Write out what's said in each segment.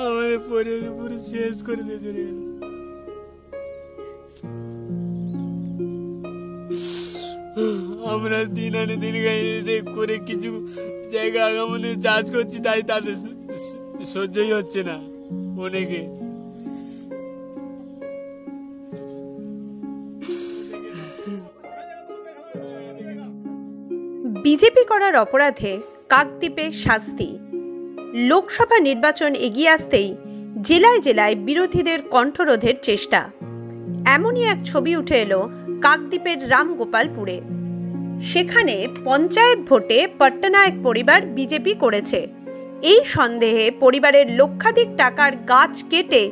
আমাদের পরিবার পুরো শেষ করে দিয়ে চলে গেল। আমরা দিন আনে দিন গাড়িতে করে কিছু জায়গা আগামী চাষ করছি, তাই তাদের সহ্যই হচ্ছে না অনেকে। বিজেপি করার অপরাধে কাকদ্বীপে শাস্তি। লোকসভা নির্বাচন এগিয়ে আসতেই জেলায় জেলায় বিরোধীদের কণ্ঠরোধের চেষ্টা। এমনই এক ছবি উঠে এলো কাকদ্বীপের রামগোপালপুরে। সেখানে পঞ্চায়েত ভোটে পট্টনায়ক পরিবার বিজেপি করেছে। এই সন্দেহে পরিবারের লক্ষাধিক টাকার গাছ কেটে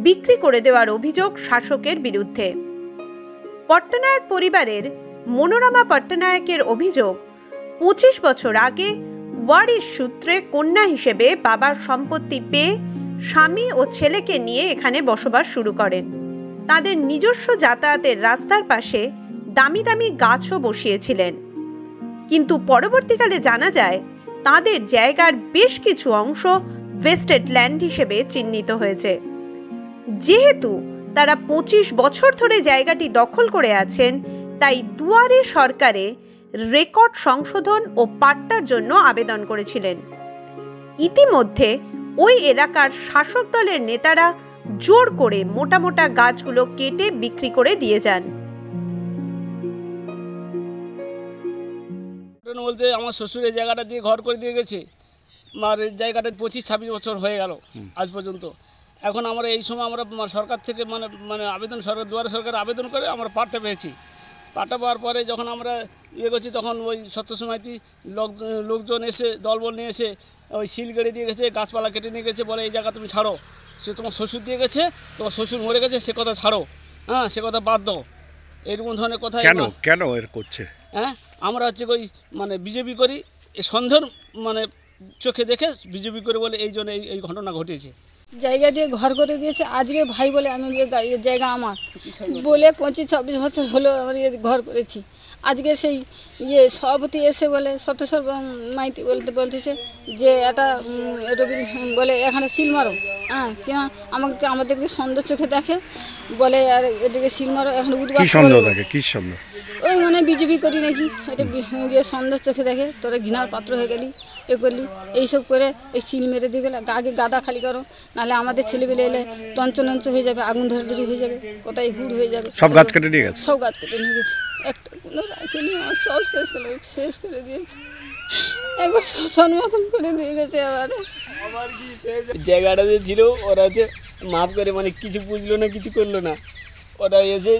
বিক্রি করে দেওয়ার অভিযোগ শাসকের বিরুদ্ধে। পট্টনায়ক পরিবারের মনোরমা পট্টনায়কের অভিযোগ, 25 বছর আগে ওয়ারিশ সূত্রে কন্যা হিসেবে বাবার সম্পত্তি পেয়ে স্বামী ও ছেলেকে নিয়ে এখানে বসবাস শুরু করেন। তাদের নিজস্ব যাতায়াতের রাস্তার পাশে দামি দামি গাছও বসিয়েছিলেন। কিন্তু পরবর্তীকালে জানা যায় তাদের জায়গার বেশ কিছু অংশ ওয়েস্টেড ল্যান্ড হিসেবে চিহ্নিত হয়েছে। যেহেতু তারা 25 বছর ধরে জায়গাটি দখল করে আছেন, তাই দুয়ারে সরকারে রেকর্ড সংশোধন ও পাট্টার জন্য আবেদন করেছিলেন। ইতিমধ্যে ওই এলাকার শাসক দলের নেতারা জোর করে মোটা মোটা গাছগুলো কেটে বিক্রি করে দিয়ে যান। বলতে আমার শ্বশুরের জায়গাটা দিয়ে ঘর করে দিয়ে গেছে, আমার জায়গাটা 25-26 বছর হয়ে গেল আজ পর্যন্ত। এখন আমরা এই সময় আমরা সরকার থেকে আবেদন, সরকার দুয়ারে সরকারে আবেদন করে আমরা পাট্টা পেয়েছি। পাট্টা পাওয়ার পরে যখন আমরা করছি, তখন ওই সত্য সমিতি লোকজন এসে দলবল নিয়ে এসে ওই সিল কেটে দিয়ে গেছে, গাছপালা কেটে নিয়ে গেছে, বলে এই জায়গা তুমি ছাড়ো, সে তোমার শ্বশুর দিয়ে গেছে, তোমার শ্বশুর মরে গেছে, সে কথা ছাড়ো, হ্যাঁ সে কথা বাদ দাও, এরকম ধরনের কথা। কেন এর করছে? হ্যাঁ, আমরা হচ্ছে ওই বিজেপি করি, এই সন্দেহের চোখে দেখে বিজেপি করে বলে এই জন্য এই ঘটনা ঘটেছে। জায়গা দিয়ে ঘর করে দিয়েছে। আজকে ভাই বলে আমি জায়গা আমার বলে 25-26 বছর হলো আমার ঘর করেছি। আজকে সেই সভাপতি এসে বলে সত্যেশ্বর মাইতি বলতেছে যে এটা রবি বলে এখানে সিল মারো। হ্যাঁ, কেন আমাদেরকে সন্দেহ চোখে দেখে বলে, আর এদিকে সিল মারো, এখন ওই বিজেপি করি নাকি, এটা সন্দেহ চোখে দেখে, তোরা ঘৃণার পাত্র হয়ে গেলি, এ করলি, এইসব করে এই সিল মেরে দিয়ে গেলে আগে গাদা খালি করো, নাহলে আমাদের ছেলেবেলে এলে তঞ্চনঞ্চ হয়ে যাবে, আগুন ধরে হয়ে যাবে, কোথায় হুড় হয়ে যাবে। সব গাছ কেটে নিয়ে গেছে, সব গাছ কেটে নিয়ে গেছে, একটা কোনো রাখিনি, আমার সব শেষ করে দিয়েছে, একবার শ্মশান মতন করে দিয়ে গেছে। আবার জায়গাটা যে ছিল ওরা হচ্ছে মাপ করে কিছু বুঝলো না, কিছু করলো না, ওরা এসে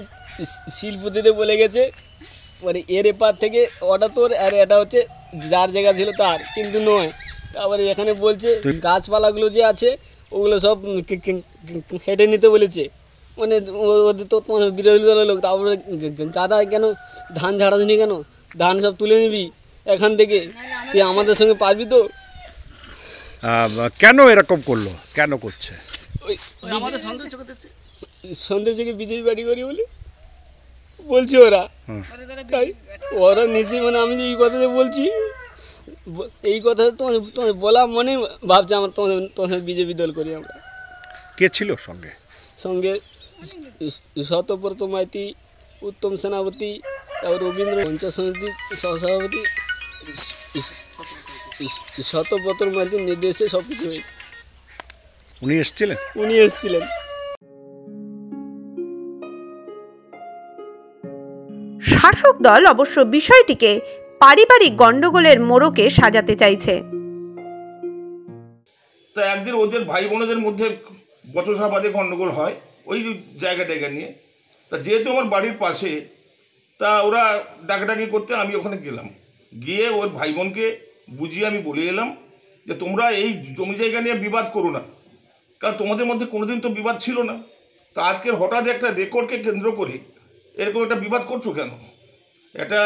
শিল্পতিতে বলে গেছে এর এপার থেকে ওটা তোর, আর এটা হচ্ছে যার জায়গা ছিল তার, কিন্তু নয়। তারপরে এখানে বলছে গাছপালাগুলো যে আছে ওগুলো সব হেঁটে নিতে বলেছে, ওদের তো বিরোধী দলের লোক। তারপরে গাদা কেন ধান ঝাড়াঝুনি, কেন ধান সব তুলে নিবি এখান থেকে, তুই আমাদের সঙ্গে পারবি তো? কেন এরকম করলো, কেন করছে? ওই আমাদের সন্দেহ চোখে বিজেপি বাড়ি করি বলে বলছি ওরা, তাই ওরা নিশ্চয়ই আমি যে এই কথা যে বলছি, এই কথা তোমাদের বলা মনে ভাবছে আমার তোমাদের বিজেপি দল করি আমরা। কে ছিল সঙ্গে? শতব্রত মাইতি, উত্তম সেনাপতি, তারপর রবীন্দ্র পঞ্চায়েত সমিতির সহসভাপতি শতব্রত মাইতির নির্দেশে সব কিছু হয়েছে। উনি এসেছিলেন। শাসক দল অবশ্য বিষয়টিকে পারিবারিক গন্ডগোলের মোড়কে সাজাতে চাইছে। তো একদিন ওদের ভাই বোনদের মধ্যে বচসা বাদে গন্ডগোল হয় ওই জায়গা নিয়ে। তা যেহেতু আমার বাড়ির পাশে, তা ওরা ডাকাডাকি করতে আমি ওখানে গেলাম, গিয়ে ওর ভাই বোনকে বুঝিয়ে আমি বলে এলাম যে তোমরা এই জমি জায়গা নিয়ে বিবাদ করো না, কারণ তোমাদের মধ্যে কোনোদিন তো বিবাদ ছিল না। তা আজকের হঠাৎ একটা রেকর্ডকে কেন্দ্র করে এরকম একটা বিবাদ করছো কেন? এটা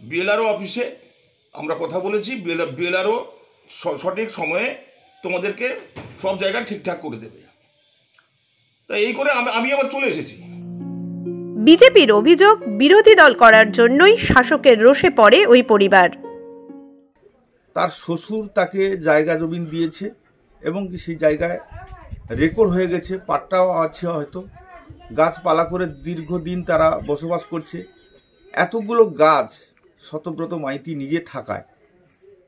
বিএলআরও অফিসে আমরা কথা বলেছি, বিএলআরও সঠিক সময়ে তোমাদেরকে সব জায়গা ঠিকঠাক করে দেবে। তা এই করে আমি আবার চলে এসেছি। বিজেপির অভিযোগ, বিরোধী দল করার জন্যই শাসকের রোষে পড়ে ওই পরিবার। তার শ্বশুর তাকে জায়গা জমিন দিয়েছে, এবং কি সেই জায়গায় রেকর্ড হয়ে গেছে, পাট্টাও আছে, হয়তো গাছপালা করে দীর্ঘদিন তারা বসবাস করছে। এতগুলো গাছ শতব্রত মাইতি নিজে থাকায়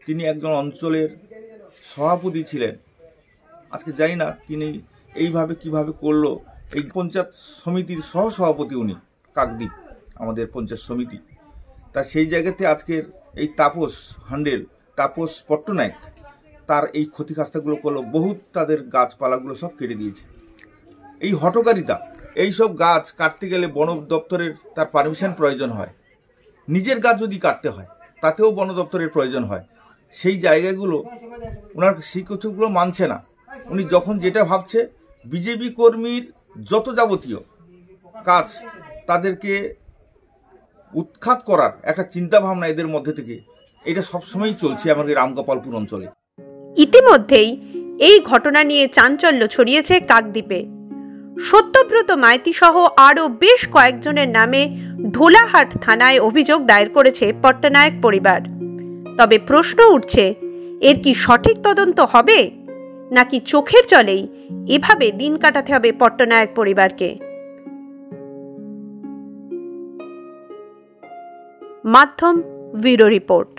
তিনি একজন অঞ্চলের সভাপতি ছিলেন। আজকে জানি না তিনি এইভাবে কিভাবে করলো। এই পঞ্চায়েত সমিতির সহসভাপতি উনি, কাকদ্বীপ আমাদের পঞ্চায়েত সমিতি। তা সেই জায়গাতে আজকের এই তাপস পট্টনায়ক তার এই ক্ষতিগ্রস্তগুলো করলো, বহুত তাদের গাছপালাগুলো সব কেটে দিয়েছে। এই হঠকারিতা, এইসব গাছ কাটতে গেলে বন দপ্তরের তার পারমিশন প্রয়োজন হয়, নিজের গাছ যদি কাটতে হয় তাতেও বন দপ্তরের প্রয়োজন হয়। সেই জায়গাগুলো ওনার সেই কিছুগুলো মানছে না। উনি যখন যেটা ভাবছে বিজেপি কর্মীর যত যাবতীয় কাজ তাদেরকে উৎখাত করার একটা চিন্তাভাবনা এদের মধ্যে থেকে, এটা সবসময়ই চলছে আমাদের রামগোপালপুর অঞ্চলে। ইতিমধ্যেই এই ঘটনা নিয়ে চাঞ্চল্য ছড়িয়েছে কাকদ্বীপে। সত্যব্রত মাইতি সহ আরও বেশ কয়েকজনের নামে ঢোলাহাট থানায় অভিযোগ দায়ের করেছে পট্টনায়ক পরিবার। তবে প্রশ্ন উঠছে, এর কি সঠিক তদন্ত হবে, নাকি চোখের জলেই এভাবে দিন কাটাতে হবে পট্টনায়ক পরিবারকে? মাধ্যম ব্যুরো রিপোর্ট।